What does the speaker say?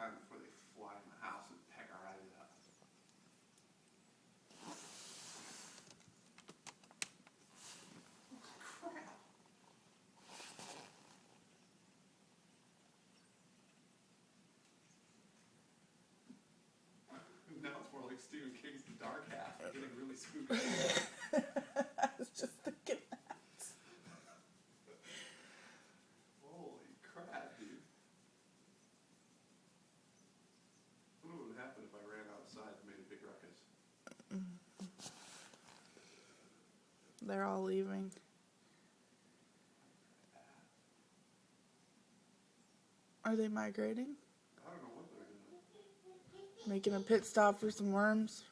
time before they fly in the house and peck our eyes out. Crap. Now it's more like Stephen King's The Dark Half. I'm getting really spooky. I was just thinking that. Holy crap, dude. I wonder what would happen if I ran outside and made a big ruckus. They're all leaving. Are they migrating? I don't know what they're doing. Making a pit stop for some worms?